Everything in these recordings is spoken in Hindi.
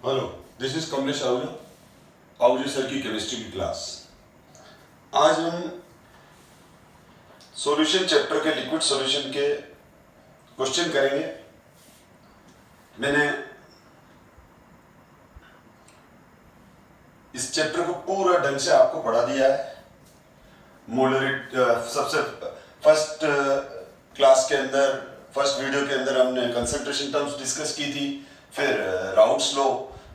Hello, this is Kamlesh Ahuja sir की केमिस्ट्री की क्लास। आज हम सॉल्यूशन चैप्टर के लिक्विड सॉल्यूशन के क्वेश्चन करेंगे। मैंने इस चैप्टर को पूरा ढंग से आपको पढ़ा दिया है। सबसे फर्स्ट क्लास के अंदर, फर्स्ट वीडियो के अंदर हमने कंसंट्रेशन टर्म्स डिस्कस की थी। फिर Raoult's law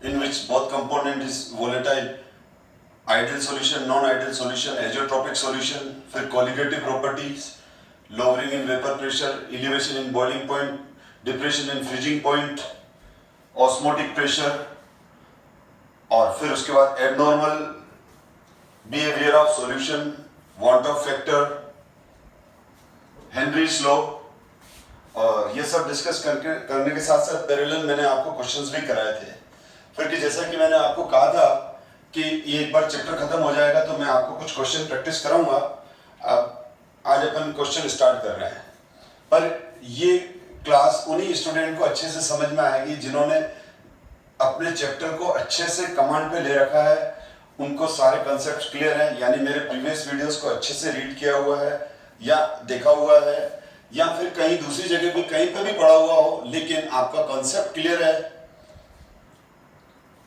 in which both component is volatile, ideal solution, non ideal solution, azeotropic solution, फिर colligative properties, lowering in vapour pressure, elevation in boiling point, depression in freezing point, osmotic pressure, और फिर उसके बाद abnormal behaviour of solution, van't Hoff factor, Henry's law, और ये सब डिस्कस करने के साथ साथ पैरेलल मैंने आपको क्वेश्चंस भी कराए थे। फिर कि जैसा कि मैंने आपको कहा था कि ये एक बार चैप्टर खत्म हो जाएगा तो मैं आपको कुछ क्वेश्चन प्रैक्टिस कराऊंगा। अब आज अपन क्वेश्चन स्टार्ट कर रहे हैं, पर ये क्लास उन्हीं स्टूडेंट को अच्छे से समझ में आएगी जिन्होंने अपने चैप्टर को अच्छे से कमांड पे ले रखा है, उनको सारे कंसेप्ट क्लियर हैं, यानी मेरे प्रीवियस वीडियोस को अच्छे से रीड किया हुआ है या देखा हुआ है, या फिर कहीं दूसरी जगह भी कहीं पे भी पढ़ा हुआ हो, लेकिन आपका कॉन्सेप्ट क्लियर है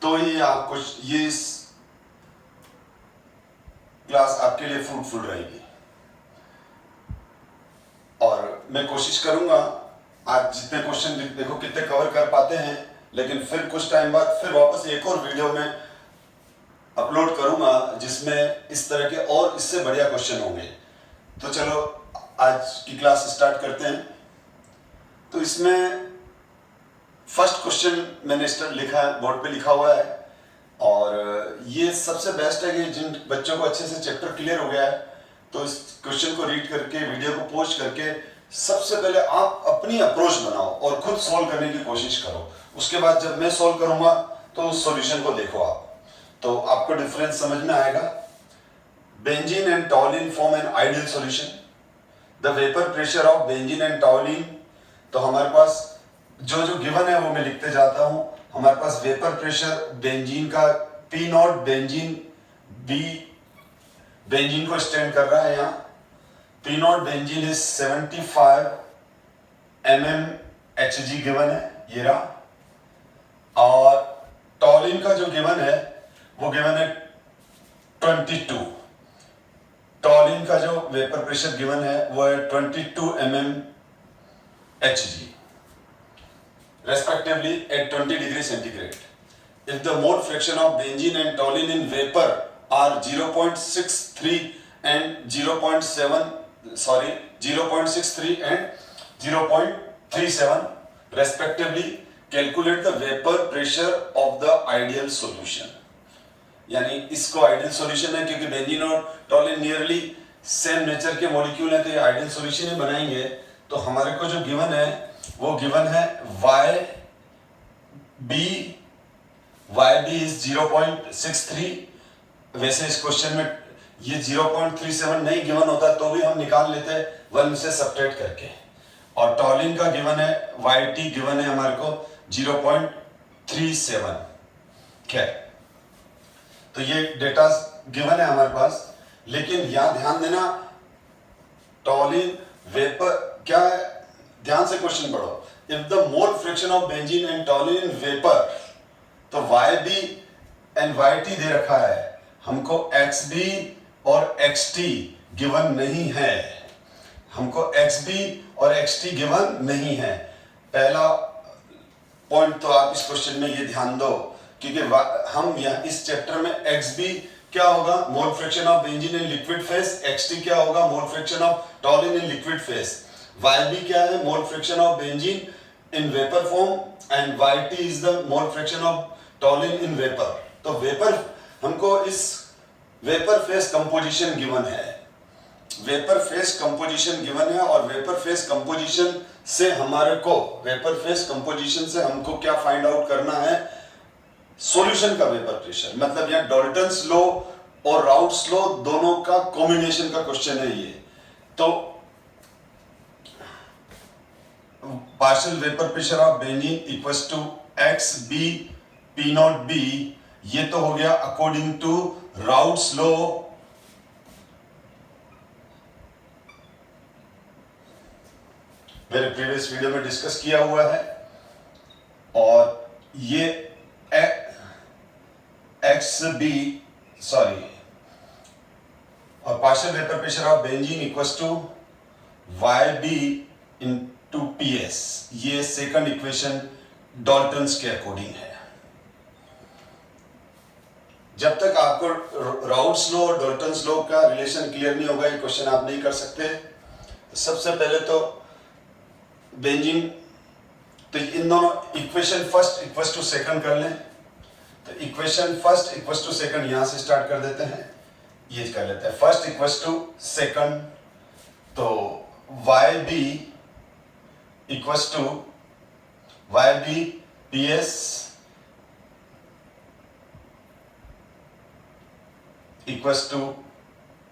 तो ही आपको ये क्लास आपके लिए फ्रूटफुल रहेगी। और मैं कोशिश करूंगा आज जितने क्वेश्चन देखो कितने कवर कर पाते हैं, लेकिन फिर कुछ टाइम बाद फिर वापस एक और वीडियो में अपलोड करूंगा जिसमें इस तरह के और इससे बढ़िया क्वेश्चन होंगे। तो चलो आज की क्लास स्टार्ट करते हैं। तो इसमें फर्स्ट क्वेश्चन मैंने लिखा है, बोर्ड पे लिखा हुआ है, और ये सबसे बेस्ट है कि जिन बच्चों को अच्छे से चैप्टर क्लियर हो गया है तो इस क्वेश्चन को रीड करके, वीडियो को पॉज करके सबसे पहले आप अपनी अप्रोच बनाओ और खुद सॉल्व करने की कोशिश करो। उसके बाद जब मैं सॉल्व करूंगा तो उस सॉल्यूशन को देखो आप, तो आपको डिफरेंस समझ में आएगा। Benzene and टॉलिन form an ideal solution. The vapour pressure of benzene and टॉलिन, तो हमारे पास जो जो गिवन है वो मैं लिखते जाता हूं। हमारे पास वेपर प्रेशर बेंजीन का P not, benzene B benzene को स्टैंड कर रहा है यहाँ। P not benzene is 75 mmHg given है, ये रहा। और टॉलिन का जो गिवन है वो गिवन है 22। टॉलिन का जो वेपर प्रेशर गिवन है वो है 22 mmHg respectively at 20 degrees centigrade. If the mole fraction of benzene and toluene in vapor are 0.63 and 0.63 and 0.37 respectively, calculate the vapor pressure of the ideal solution. यानी इसको आइडियल सॉल्यूशन है क्योंकि बेंजीन और टॉलिन नियरली सेम नेचर के मॉलिक्यूल हैं, तो ये आइडियल सॉल्यूशन ही बनाएंगे। तो हमारे को जो गिवन है वो गिवन है YB इज 0.63। वैसे इस क्वेश्चन में ये 0.37 नहीं गिवन होता तो भी हम निकाल लेते 1 से सब्ट्रैक्ट करके। और टॉलिन का गिवन है YT गिवन है हमारे को 0.37। खैर, तो ये डेटा गिवन है हमारे पास, लेकिन यहां ध्यान देना टॉलिन वेपर क्या है, ध्यान से क्वेश्चन पढ़ो। If the mole fraction of benzene and टॉलिन in vapour, तो YB एंड YT दे रखा है हमको, XB और XT गिवन नहीं है, हमको XB और XT गिवन नहीं है। पहला पॉइंट तो आप इस क्वेश्चन में ये ध्यान दो, क्योंकि हम यहाँ इस चैप्टर में XB क्या होगा, mole fraction of benzene in liquid phase, XT क्या होगा, mole fraction of टॉलिन in liquid phase, YB क्या है, mole fraction of benzene in vapour form, and YT is the mole fraction of टॉलिन in vapour. तो वेपर हमको इस वेपर फेज कंपोजिशन गिवन है, वेपर फेज कंपोजिशन गिवन है, और वेपर फेज कंपोजिशन से हमारे को, वेपर फेज कंपोजिशन से हमको क्या फाइंड आउट करना है, सॉल्यूशन का वेपर प्रेशर। मतलब यहाँ डाल्टन्स लॉ और राउट्स लॉ दोनों का कॉम्बिनेशन का क्वेश्चन है ये। तो partial vapour pressure of benzene equals to XB P naught B, ये तो हो गया अकॉर्डिंग टू राउट्स लॉ। मेरे प्रीवियस वीडियो में डिस्कस किया हुआ है। और ये एक्स बी सॉरी और partial vapour pressure of benzene equals to Y B into P S, ये सेकंड इक्वेशन डाल्टन्स के अकॉर्डिंग है। जब तक आपको राउट्स लॉ और डाल्टन्स लॉ का रिलेशन क्लियर नहीं होगा, ये क्वेश्चन आप नहीं कर सकते। तो सबसे पहले तो बेंजीन, तो इन दोनों equation first equals to second कर लें। तो equation first equals to second यहां से स्टार्ट कर देते हैं, ये कर लेते हैं फर्स्ट इक्वल्स टू सेकंड। तो Y B equals to Y B P S equals to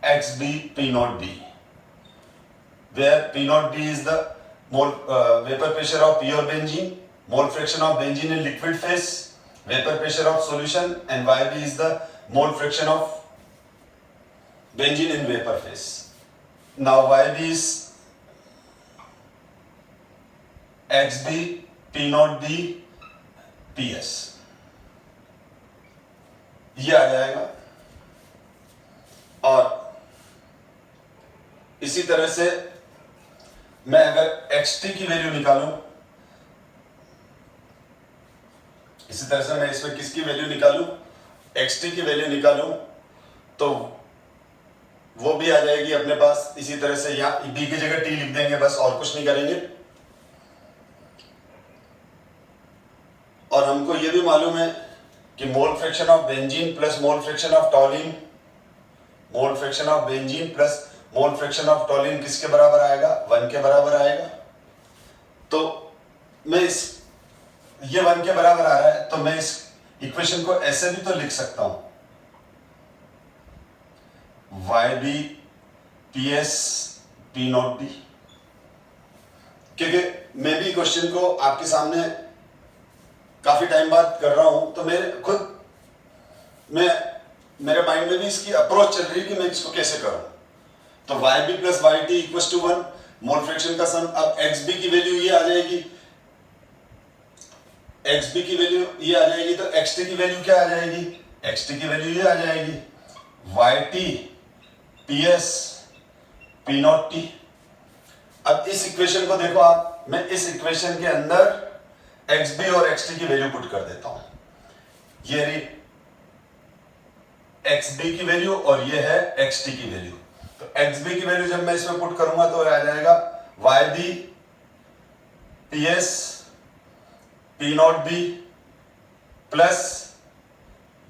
X B P naught B, where P naught B is the mole vapor pressure of pure benzene, mole fraction of benzene in liquid phase, vapor pressure of solution, and YB is the mole fraction of benzene in vapor phase. Now YB is XB P naught B PS, ये आ जाएगा। और इसी तरह से मैं अगर xt की वैल्यू निकालूं, इसी तरह से मैं इसमें किसकी वैल्यू निकालूं, xt की वैल्यू निकालूं, तो वो भी आ जाएगी अपने पास। इसी तरह से यहां b की जगह t लिख देंगे, बस और कुछ नहीं करेंगे। और हमको ये भी मालूम है कि mole fraction of benzene plus mole fraction of टॉलिन, mole fraction of benzene plus mole fraction of टॉलिन किसके बराबर आएगा, 1 के बराबर आएगा। तो मैं इस ये 1 के बराबर आ रहा है, तो मैं इस इक्वेशन को ऐसे भी तो लिख सकता हूं, Y B P S P naught B, क्योंकि मैं भी क्वेश्चन को आपके सामने काफी टाइम बाद कर रहा हूं, तो मेरे माइंड में भी इसकी अप्रोच चल रही है कि मैं इसको कैसे करूं। तो Y B plus Y T equals to 1, mole fraction का सम। अब एक्स बी की वैल्यू ये आ जाएगी, एक्स बी की वैल्यू ये आ जाएगी, तो एक्स टी की वैल्यू क्या आ जाएगी, एक्स टी की वैल्यू ये आ जाएगी, Y T P S P naught T. अब इस इक्वेशन को देखो आप, मैं इस इक्वेशन के अंदर एक्स बी और एक्स टी की वैल्यू पुट कर देता हूं। ये रही एक्स बी की वैल्यू और ये है एक्स टी की वैल्यू। तो एक्स बी की वैल्यू जब मैं इसमें पुट करूंगा तो आ जाएगा Y B P S P naught B plus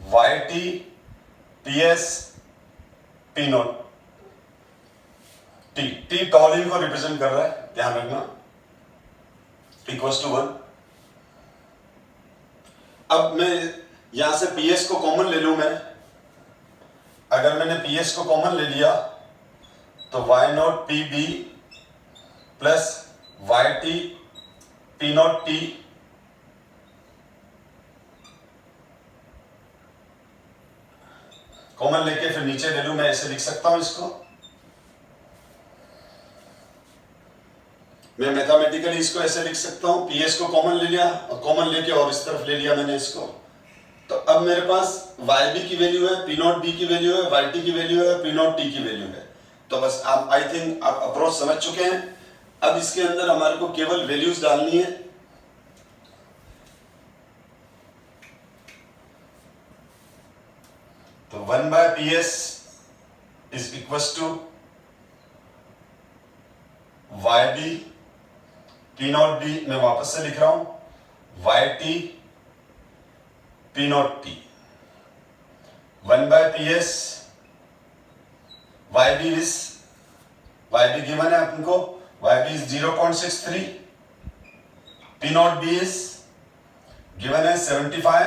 Y T P S P naught T. T toluene को रिप्रेजेंट कर रहा है, ध्यान रखना, इक्वल्स टू 1। अब मैं यहां से पी एस को कॉमन ले लूं। मैं अगर मैंने पी एस को कॉमन ले लिया तो Y naught P B plus Y T P naught T common लेके फिर नीचे ले लूं, मैं ऐसे लिख सकता हूं इसको। मैं मैथमेटिकली इसको ऐसे लिख सकता हूं, पी एस को कॉमन ले लिया और कॉमन लेके और इस तरफ ले लिया मैंने इसको। तो अब मेरे पास वाई बी की वैल्यू है, पी नॉट बी की वैल्यू है, वाई टी की वैल्यू है, पी नॉट टी की वैल्यू है। तो बस आप आई थिंक आप अप्रोच समझ चुके हैं। अब इसके अंदर हमारे को केवल वैल्यूज डालनी है। तो 1 by P S is equals to Y B P naught B, मैं वापस से लिख रहा हूं, Y T P naught T. 1 by P S Y B given है आपको, Y B is 0.63, P naught B is given है 75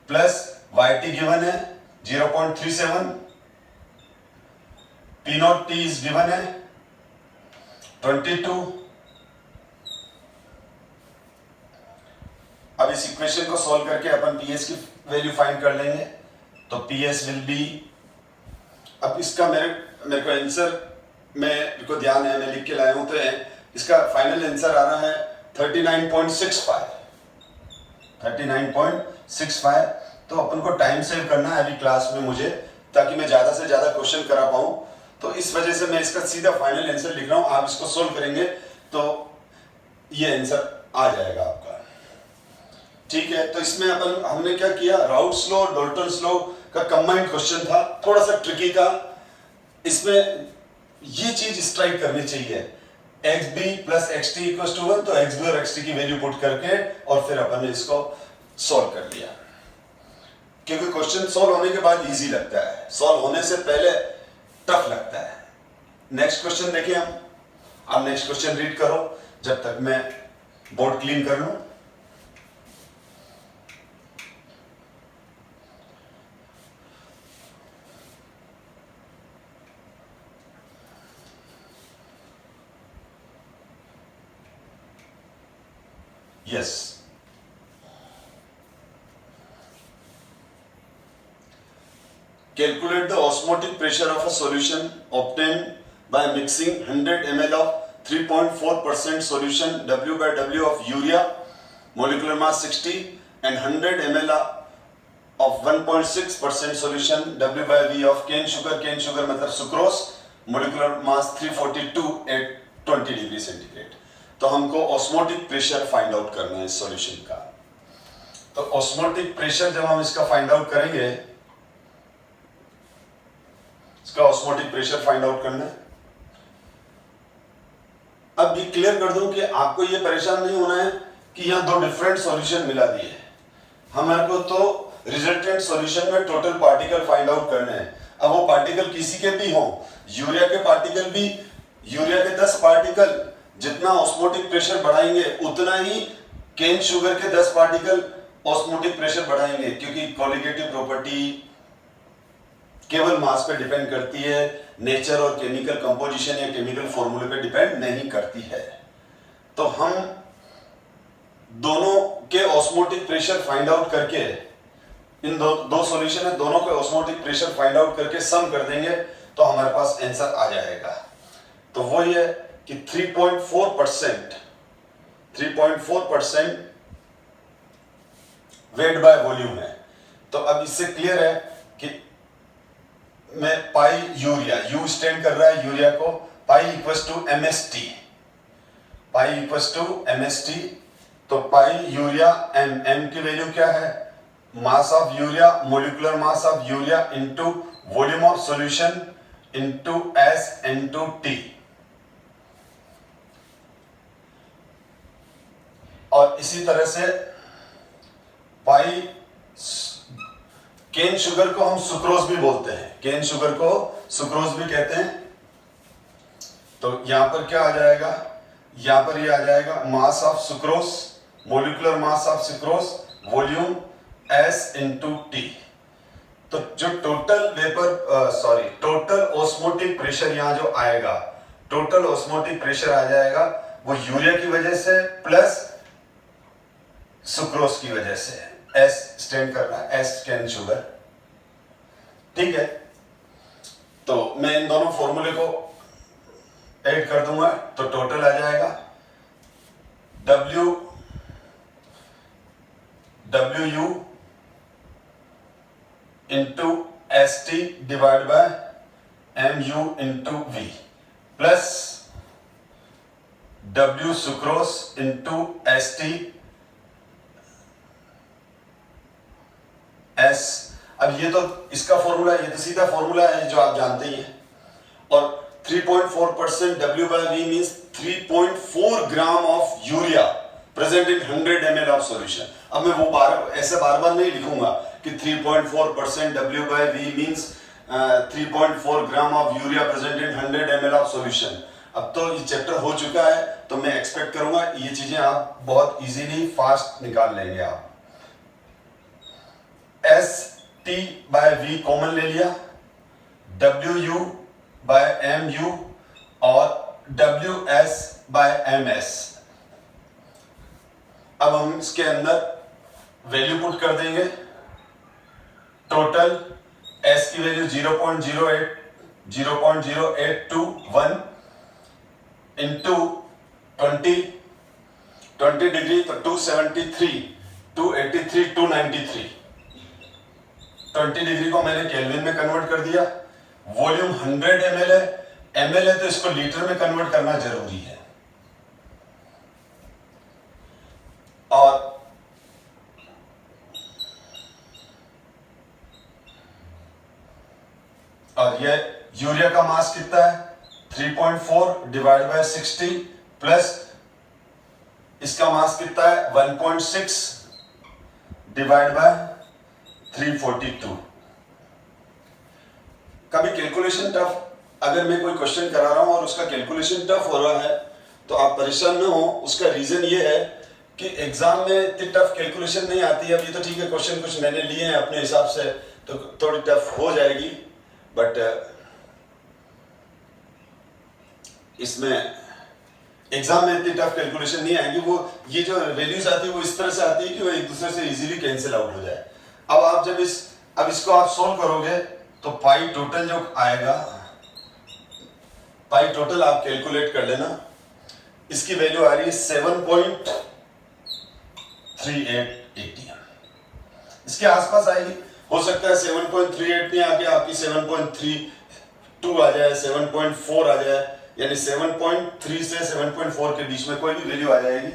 प्लस वाई टी गिवन है 0.37, P naught T is given है 22। अब इस इक्वेशन को सॉल्व करके अपन PS की वैल्यू फाइंड कर लेंगे। तो PS विल बी, अब इसका मेरे को आंसर मेरे को ध्यान है, मैं लिख के लाया हूं, तो इसका फाइनल आंसर आ रहा है 39.65। तो अपन को टाइम सेव करना है अभी क्लास में मुझे, ताकि मैं ज्यादा से ज्यादा क्वेश्चन करा पाऊं। तो इस वजह से मैं इसका सीधा फाइनल आंसर लिख रहा हूं। आप इसको सोल्व करेंगे तो ये आंसर आ जाएगा आपका। ठीक है, तो इसमें हमने क्या किया, राउट्स लॉ, डाल्टन्स लॉ का कंबाइंड क्वेश्चन था, थोड़ा सा ट्रिकी था। इसमें ये चीज स्ट्राइक करनी चाहिए, xb plus xt equal to 1, तो xb और xt की वैल्यू पुट करके और फिर अपन ने इसको सॉल्व कर लिया। क्योंकि क्वेश्चन सॉल्व होने के बाद इजी लगता है, सॉल्व होने से पहले टफ लगता है। नेक्स्ट क्वेश्चन देखिए हम। आप नेक्स्ट क्वेश्चन रीड करो जब तक मैं बोर्ड क्लीन कर लूं। Yes. Calculate the osmotic pressure of a solution obtained by mixing 100 ml of 3.4% solution W by W of urea, molecular mass 60, and 100 ml of 1.6% solution W by V of cane sugar मतलब sucrose, molecular mass 342 at 20 degree centigrade. तो हमको ऑस्मोटिक प्रेशर फाइंड आउट करना है इस सॉल्यूशन का। तो ऑस्मोटिक प्रेशर जब हम इसका फाइंड आउट करेंगे, इसका ऑस्मोटिक प्रेशर फाइंड आउट करना है। अब ये क्लियर कर दूं कि आपको ये परेशान नहीं होना है कि यहां दो डिफरेंट सॉल्यूशन मिला दिए। हमारे को तो रिजल्टेंट सॉल्यूशन में टोटल पार्टिकल फाइंड आउट करने हैं। अब वो पार्टिकल किसी के भी हो, यूरिया के पार्टिकल भी, यूरिया के 10 पार्टिकल जितना ऑस्मोटिक प्रेशर बढ़ाएंगे उतना ही केन शुगर के 10 पार्टिकल ऑस्मोटिक प्रेशर बढ़ाएंगे, क्योंकि कोलिगेटिव प्रॉपर्टी केवल मास पे डिपेंड करती है, नेचर और केमिकल कंपोजिशन या केमिकल फॉर्मूले पे डिपेंड नहीं करती है। तो हम दोनों के ऑस्मोटिक प्रेशर फाइंड आउट करके, इन दो सॉल्यूशन है, दोनों के ऑस्मोटिक प्रेशर फाइंड आउट करके सम कर देंगे तो हमारे पास आंसर आ जाएगा। तो वो ये कि 3.4% वेट बाय वॉल्यूम है। तो अब इससे क्लियर है कि मैं पाई यूरिया, यू स्टैंड कर रहा है यूरिया को, pi equals to MST, pi equals to MST। तो पाई यूरिया m की वैल्यू क्या है, mass of urea, molecular mass of urea into volume of solution into S into T। और इसी तरह से पाई, केन शुगर को हम सुक्रोज भी बोलते हैं, केन शुगर को सुक्रोज भी कहते हैं। तो यहां पर क्या आ जाएगा, यहां पर ये आ जाएगा mass of sucrose, molecular mass of sucrose, volume S into T। तो जो टोटल ऑस्मोटिक प्रेशर यहां जो आएगा, टोटल ऑस्मोटिक प्रेशर आ जाएगा वो यूरिया की वजह से प्लस सुक्रोज की वजह से, S स्टैंड करना, S कैन शुगर। ठीक है, तो मैं इन दोनों फॉर्मूले को ऐड कर दूंगा तो टोटल आ जाएगा WU into ST divide by MU into V plus W sucrose into ST S। अब ये तो इसका फॉर्मूला है, ये तो सीधा फॉर्मूला है जो आप जानते ही हैं। और 3.4% W by V means 3.4 gram of urea present in 100 ml of solution. अब मैं वो ऐसे बार बार नहीं लिखूंगा कि 3.4% W by V means 3.4 gram of urea present in 100 ml of solution. अब तो ये चैप्टर हो चुका है, तो मैं एक्सपेक्ट करूंगा ये चीजें आप बहुत इजीली फास्ट निकाल लेंगे। आप ST बाय V कॉमन ले लिया, WU बाय MU और WS बाय MS। अब हम इसके अंदर वैल्यू पुट कर देंगे। टोटल एस की वैल्यू 0.0821 इंटू 20 डिग्री तो 273, 283, 293। 20 डिग्री को मैंने केल्विन में कन्वर्ट कर दिया। वॉल्यूम 100 ml है, ml है तो इसको लीटर में कन्वर्ट करना जरूरी है। और ये यूरिया का मास कितना है 3.4 डिवाइड बाय 60 प्लस इसका मास कितना है 1.6 डिवाइड बाय 342। कभी कैलकुलेशन टफ, अगर मैं कोई क्वेश्चन करा रहा हूं और उसका कैलकुलेशन टफ हो रहा है तो आप परेशान ना हो। उसका रीजन ये है कि एग्जाम में इतनी टफ कैलकुलेशन नहीं आती है। अभी तो ठीक है, क्वेश्चन कुछ मैंने लिए हैं अपने हिसाब से तो थोड़ी टफ हो जाएगी, बट इसमें एग्जाम में इतनी टफ कैलकुलेशन नहीं आएगी। वो ये जो वैल्यूज आती है वो इस तरह से आती है कि वो एक दूसरे से इजीली कैंसिल आउट हो जाए। अब आप जब अब इसको आप सोल्व करोगे तो पाई टोटल जो आएगा, पाई टोटल आप कैलकुलेट कर लेना। इसकी वैल्यू आ रही है 7.38 ATM, इसके आसपास आएगी। हो सकता है 7.38 नहीं आके आपकी 7.32 आ जाए, 7.4 आ जाए, यानी 7.3 से 7.4 के बीच में कोई भी वैल्यू आ जाएगी।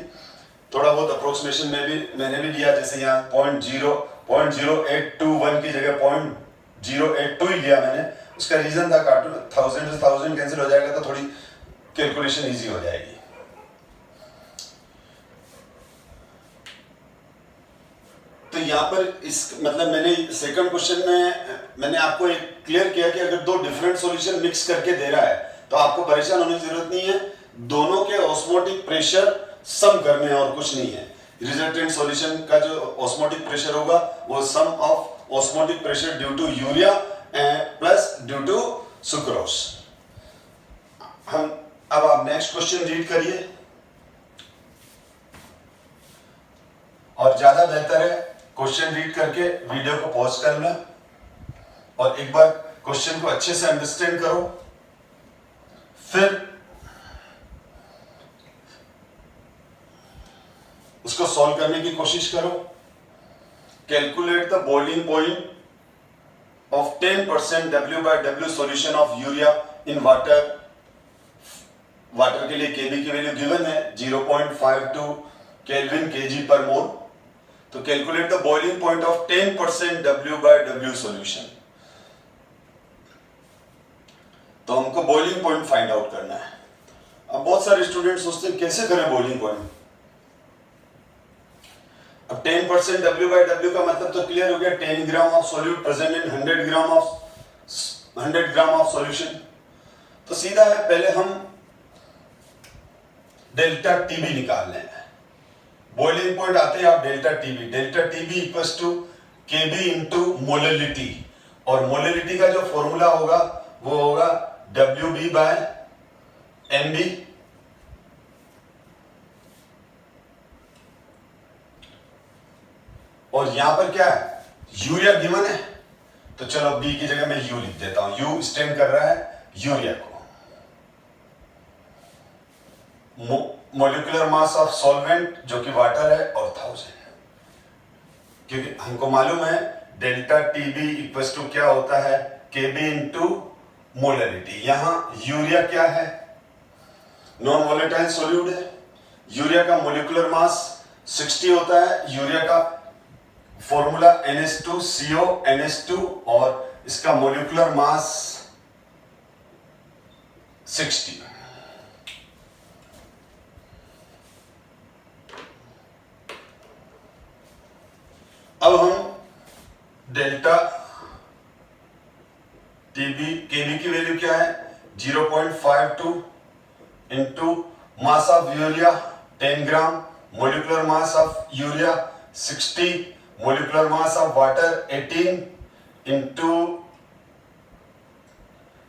थोड़ा बहुत अप्रोक्सीमेशन में भी मैंने भी लिया, जैसे यहाँ 0.0821 की जगह 0.082 ही लिया मैंने। उसका रीजन था कार्टून 1000 से 1000 कैंसिल हो जाएगा तो थोड़ी कैलकुलेशन इजी हो जाएगी। तो यहाँ पर इस मतलब मैंने सेकंड क्वेश्चन में मैंने आपको एक क्लियर किया कि अगर दो डिफरेंट सॉल्यूशन मिक्स करके दे रहा है तो आपको परेशान होने की जरूरत नहीं है। दोनों के ऑस्मोटिक प्रेशर सम करने हैं और कुछ नहीं है। रिजल्टेंट सॉल्यूशन का जो ऑस्मोटिक प्रेशर होगा वो sum of osmotic pressure due to urea plus due to sucrose. हम अब आप नेक्स्ट क्वेश्चन रीड करिए और ज्यादा बेहतर है क्वेश्चन रीड करके वीडियो को पॉज करना और एक बार क्वेश्चन को अच्छे से अंडरस्टैंड करो, फिर उसको सॉल्व करने की कोशिश करो। Calculate the boiling point of 10% W/W solution of urea in water. Water के लिए केबी की वैल्यू गिवन है 0.52 केल्विन केजी पर मोल। तो calculate the boiling point of 10% W/W solution. तो हमको बॉइलिंग पॉइंट फाइंड आउट करना है। अब बहुत सारे स्टूडेंट सोचते हैं कैसे करें बॉइलिंग पॉइंट। अब 10% W/W का मतलब तो क्लियर हो गया, 10 gram of solute present in 100 gram of solution. तो सीधा है, पहले हम डेल्टा टीबी निकाल लें। बॉइलिंग पॉइंट आते हैं आप delta TB equals to KB into molarity, और मोलरिटी का जो फॉर्मूला होगा वो होगा WB/MB। और यहां पर क्या है, यूरिया गिवन है तो चलो बी की जगह मैं यू लिख देता हूं। यू स्टैंड कर रहा है यूरिया को। मोलिकुलर मास ऑफ सॉल्वेंट जो कि वाटर है और 1000, क्योंकि हमको मालूम है डेल्टा टीबी इक्वल्स टू क्या होता है केबी इंटू मोलरिटी। यहां यूरिया क्या है, नॉन वोलेटाइल सॉल्यूट है। यूरिया का मोलिकुलर मास 60 होता है। यूरिया का फॉर्मूला NH2CO NH2 और इसका मोलिकुलर मास 60। अब हम डेल्टा टीबी केबी की वैल्यू क्या है 0.52 into mass of urea 10 gram, molecular mass of urea 60, molecular mass of water 18 into,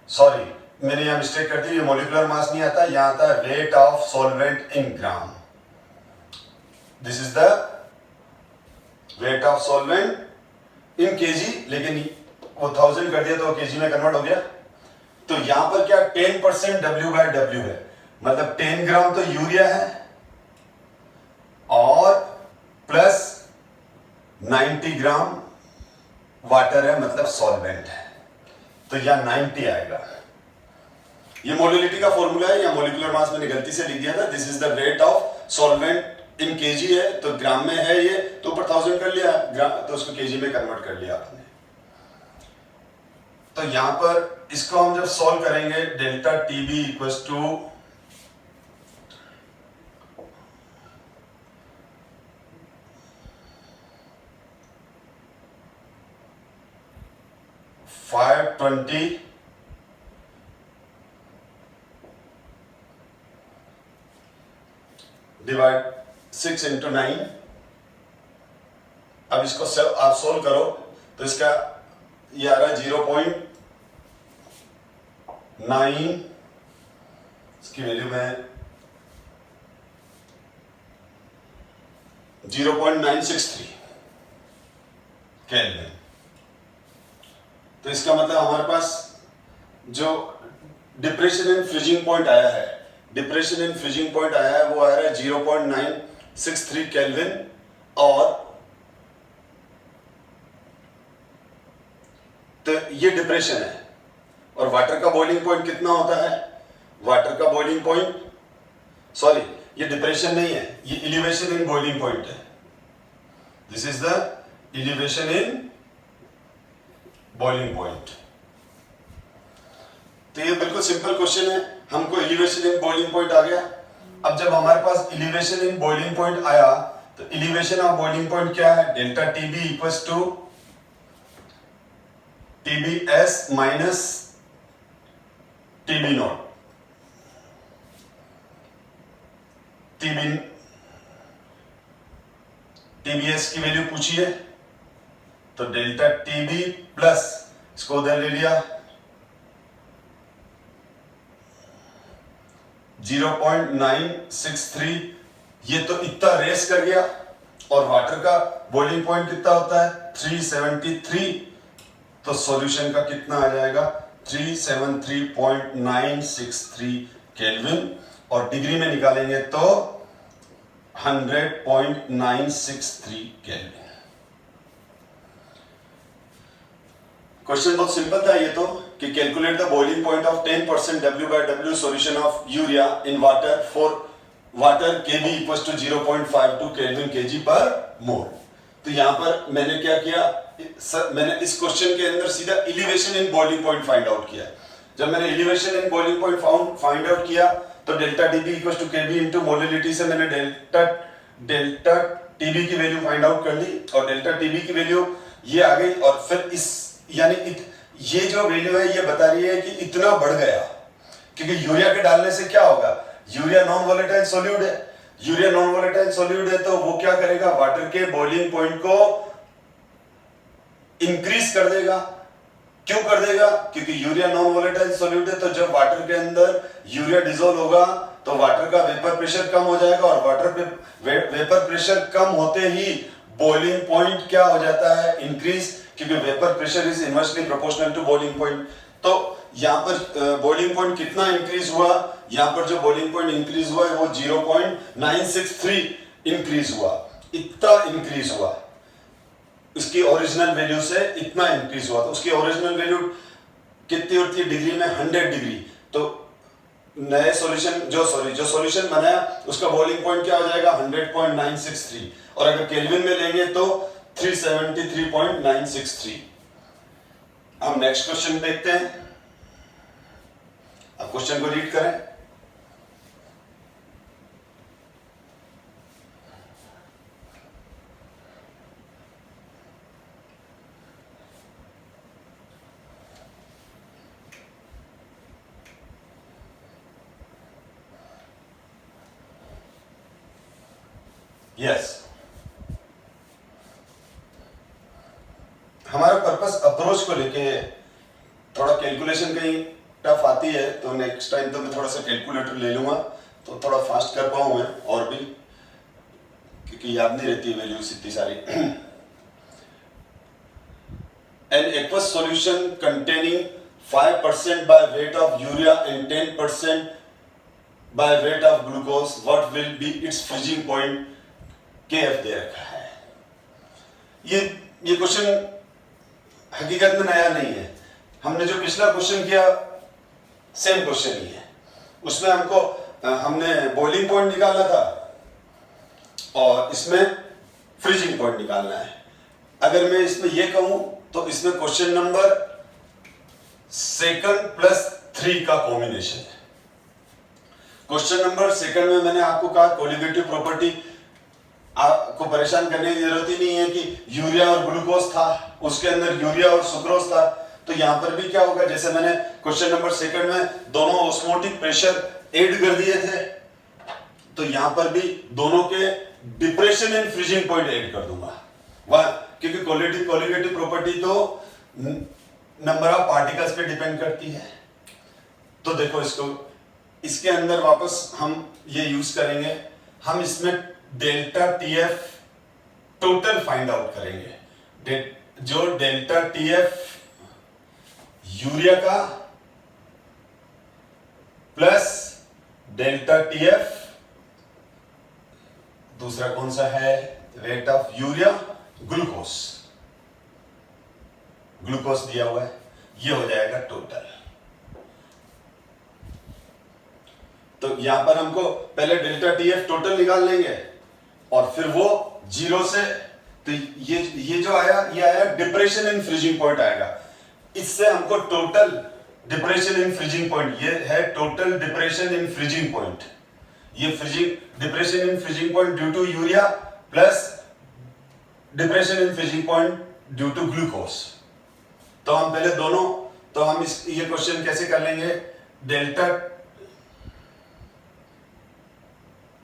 sorry मैंने यहां मिस्टेक कर दी, ये मोलिकुलर मास नहीं आता, यहां आता है rate of solvent in gram. This is the weight of solvent in KG, लेकिन वो 1000 कर दिया तो वो केजी में कन्वर्ट हो गया। तो यहां पर क्या 10% W/W है, मतलब 10 ग्राम तो यूरिया है और प्लस 90 ग्राम वाटर है, मतलब सॉल्वेंट है। तो यहां 90 आएगा। ये मोलिलिटी का फॉर्मूला है, या मोलिकुलर मास मैंने गलती से लिख दिया था। This is the weight of solvent in KG है, तो ग्राम में है ये, तो ऊपर 1000 कर लिया ग्राम, तो उसको केजी में कन्वर्ट कर लिया आपने। तो यहां पर इसको हम जब सॉल्व करेंगे, delta TB equals to 520 divide 6 into 9। अब इसको आप सोल्व करो तो इसका ये आ रहा है 0.9, इसकी वैल्यू में 0.963 केल्विन। तो इसका मतलब हमारे पास जो डिप्रेशन इन फ्रीजिंग पॉइंट आया है, डिप्रेशन इन फ्रीजिंग पॉइंट आया है, वो आ रहा है 0.963 केल्विन। और तो ये डिप्रेशन है। और वाटर का बॉइलिंग पॉइंट कितना होता है? वाटर का बॉइलिंग पॉइंट, सॉरी ये डिप्रेशन नहीं है, ये एलिवेशन इन बॉइलिंग पॉइंट है। This is the elevation in boiling point. तो ये बिल्कुल सिंपल क्वेश्चन है, हमको एलिवेशन इन बॉइलिंग पॉइंट आ गया। अब जब हमारे पास एलिवेशन इन बॉइलिंग पॉइंट आया, तो एलिवेशन ऑफ बॉइलिंग पॉइंट क्या है? Delta TB equals to TBS minus TB naught. TBS की वैल्यू पूछी है, तो डेल्टा TB प्लस इसको उधर ले लिया 0.963, ये तो इतना रेस कर गया। और वाटर का बॉइलिंग पॉइंट कितना होता है? 373। तो सॉल्यूशन का कितना आ जाएगा? 373.963 केल्विन। और डिग्री में निकालेंगे तो 100.963 केल्विन। क्वेश्चन बहुत सिंपल था ये तो, कि calculate the boiling point of 10% W/W solution of urea in water for water Kb equals to 0.52 kelvin kg per मोल। तो यहां पर मैंने क्या किया, मैंने इस क्वेश्चन के अंदर सीधा elevation in boiling point find out किया। जब मैंने elevation in boiling point find out किया, तो delta TB equals to KB into molality से मैंने डेल्टा टीबी की वैल्यू फाइंड आउट कर ली। और डेल्टा टीबी की वैल्यू ये आ गई। और फिर इस यानी ये जो वैल्यू है ये बता रही है कि इतना बढ़ गया, क्योंकि यूरिया के डालने से क्या होगा? यूरिया नॉन वोलेटाइल सॉल्यूट है। यूरिया नॉन वोलेटाइल सॉल्यूट है, तो वो क्या करेगा? वाटर के बॉइलिंग पॉइंट को इंक्रीज कर देगा। क्यों कर देगा? क्योंकि यूरिया नॉन वोलेटाइल सॉल्यूट है। तो जब वाटर के अंदर यूरिया डिसॉल्व होगा, तो वाटर का वेपर प्रेशर कम हो जाएगा। और वाटर पे वेपर प्रेशर कम होते ही बॉइलिंग पॉइंट क्या हो जाता है? इंक्रीज, क्योंकि vapour pressure is inversely proportional to boiling point. तो यहां पर बॉइलिंग पॉइंट कितना इंक्रीज हुआ? यहां पर जो बॉइलिंग पॉइंट इंक्रीज हुआ है वो 0.963 इंक्रीज हुआ। इतना इंक्रीज हुआ, उसकी ओरिजिनल वैल्यू से इतना इंक्रीज हुआ। तो उसकी ओरिजिनल वैल्यू कितनी होती है डिग्री में? 100 डिग्री। तो नए सॉल्यूशन जो सॉल्यूशन बनाया उसका बॉइलिंग पॉइंट क्या हो जाएगा? 100.963। और अगर केल्विन में लेंगे तो 373.963। हम नेक्स्ट क्वेश्चन देखते हैं। अब क्वेश्चन को रीड करें। यस, हमारा पर्पस अप्रोच को लेके थोड़ा कैलकुलेशन कहीं टफ आती है, तो नेक्स्ट टाइम तो मैं थोड़ा सा कैलकुलेटर ले लूंगा, तो थोड़ा फास्ट कर पाऊँ मैं और भी, क्योंकि याद नहीं रहती वैल्यूज इतनी सारी। an aqueous solution containing 5% by weight of urea and 10% by weight of glucose, what will be its freezing point? KF दे रखा है। ये क्वेश्चन हकीकत में नया नहीं है, हमने जो पिछला क्वेश्चन किया सेम क्वेश्चन ही है। उसमें हमने बॉइलिंग पॉइंट निकाला था और इसमें फ्रीजिंग पॉइंट निकालना है। अगर मैं इसमें ये कहूं तो इसमें क्वेश्चन नंबर 2 प्लस 3 का कॉम्बिनेशन है। क्वेश्चन नंबर 2 में मैंने आपको कहा कोलिगेटिव प्रॉपर्टी, आपको परेशान करने की जरूरत ही नहीं है कि यूरिया और ग्लूकोज था, उसके अंदर यूरिया और सुक्रोज था। तो यहां पर भी क्या होगा, जैसे मैंने क्वेश्चन नंबर 2 में दोनों ऑस्मोटिक प्रेशर ऐड कर दिए थे, तो यहां पर भी दोनों के depression and freezing point add कर दूंगा वह, क्योंकि कोलिगेटिव प्रॉपर्टी तो नंबर ऑफ पार्टिकल्स पे डिपेंड करती है। तो देखो इसके अंदर वापस हम ये यूज करेंगे, हम इसमें delta TF total find out करेंगे। जो डेल्टा टीएफ यूरिया का प्लस डेल्टा टीएफ दूसरा कौन सा है, रेट ऑफ यूरिया ग्लूकोज दिया हुआ है, ये हो जाएगा टोटल। तो यहां पर हमको पहले डेल्टा टीएफ टोटल निकाल लेंगे और फिर वो 0 से, तो ये जो आया, ये आया डिप्रेशन इन फ्रीजिंग पॉइंट आएगा। इससे हमको total depression in freezing point, ये है total depression in freezing point. ये depression in freezing point due to urea plus depression in freezing point due to glucose. तो हम पहले दोनों, तो हम ये क्वेश्चन कैसे कर लेंगे,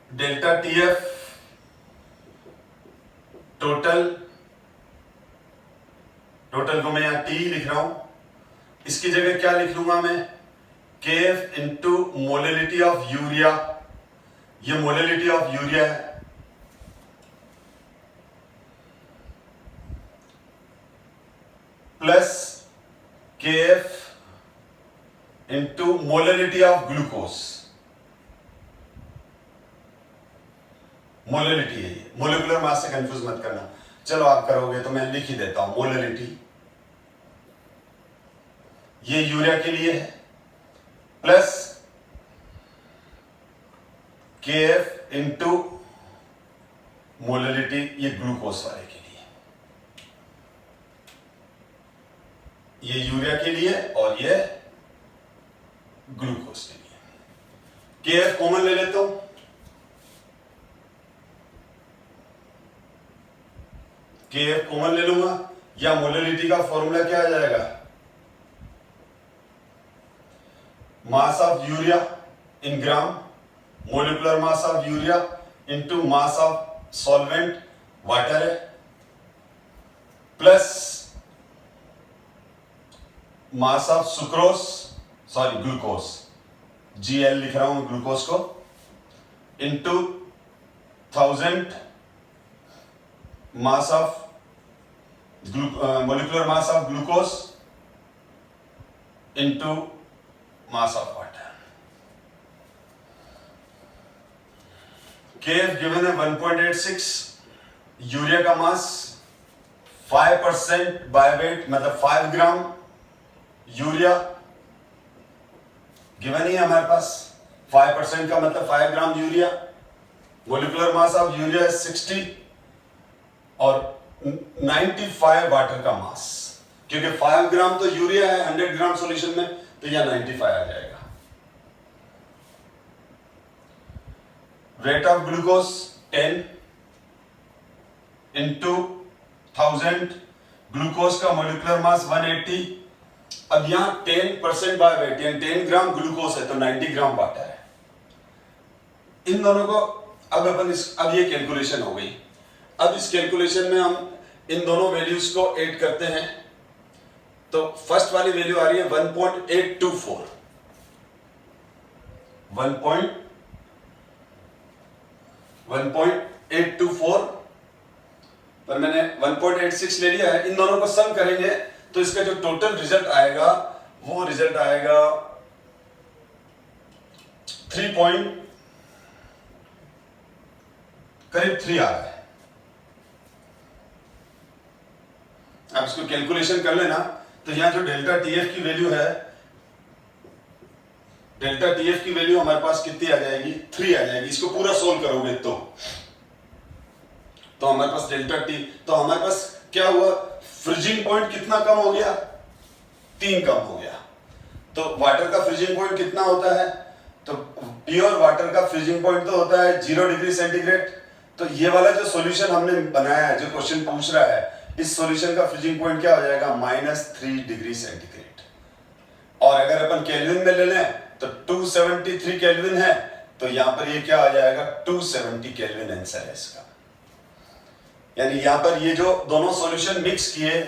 डेल्टा टीएफ टोटल को मैं यहां टी लिख रहा हूं, इसकी जगह क्या लिख लूंगा मैं, KF into molality of urea, ये मोलिलिटी ऑफ यूरिया है, plus KF into molality of glucose. Molality है ये, मोलिकुलर मास से कंफ्यूज मत करना। चलो आप करोगे तो मैं लिख ही देता हूं, मोलिलिटी ये यूरिया के लिए है, प्लस केएफ इंटू मोलिलिटी ये ग्लूकोज वाले के लिए, ये यूरिया के लिए और ये ग्लूकोज के लिए। केएफ कॉमन ले लेता हूं, केएफ कॉमन ले लूंगा, या मोलिलिटी का फॉर्मूला क्या आ जाएगा, mass of urea in gram, molecular mass of urea into mass of solvent water है, plus mass of sucrose, sorry glucose, GL लिख रहा हूं ग्लूकोज को, into 1000 mass of molecular mass of glucose into mass of water. KF given है 1.86, यूरिया का मास 5% बाय वेट, मतलब 5 ग्राम यूरिया गिवन ही है हमारे पास, 5% का मतलब 5 gram urea. Molecular mass of urea है 60 और 95 वाटर का मास, क्योंकि 5 ग्राम तो यूरिया है 100 ग्राम सॉल्यूशन में, तो यह 95 आ जाएगा। Weight of glucose 10 into 1000, glucose का मोलिकुलर मास 180। अब यहां 10% बाय वेट, यानी 10 ग्राम ग्लूकोज है तो 90 ग्राम वाटर है। इन दोनों को अब ये कैलकुलेशन हो गई। अब इस कैलकुलेशन में हम इन दोनों वैल्यूज को ऐड करते हैं, तो फर्स्ट वाली वैल्यू आ रही है 1.824, 1.824 पर मैंने 1.86 ले लिया है। इन दोनों को सम करेंगे तो इसका जो टोटल रिजल्ट आएगा वो रिजल्ट आएगा 3 पॉइंट करीब 3 आ रहा है। आप इसको कैलकुलेशन कर लेना। तो यहां जो डेल्टा टीएफ की वैल्यू है, डेल्टा टीएफ की वैल्यू हमारे पास कितनी आ जाएगी, 3 आ जाएगी। इसको पूरा सोल्व करोगे तो हमारे पास डेल्टा टी, तो हमारे पास क्या हुआ, फ्रीजिंग पॉइंट कितना कम हो गया, 3 कम हो गया। तो वाटर का फ्रीजिंग पॉइंट कितना होता है, तो प्योर वाटर का फ्रीजिंग पॉइंट तो होता है 0 डिग्री सेंटीग्रेड। तो ये वाला जो सॉल्यूशन हमने बनाया है, जो क्वेश्चन पूछ रहा है, इस सॉल्यूशन का फ्रीजिंग पॉइंट क्या हो जाएगा, -3 डिग्री सेंटीग्रेड। और अगर अपन केल्विन में ले लें तो 273 केल्विन है, तो यहां पर ये क्या आ जाएगा, 270 केल्विन आंसर है इसका। यानी यहां पर ये जो दोनों सॉल्यूशन मिक्स किए,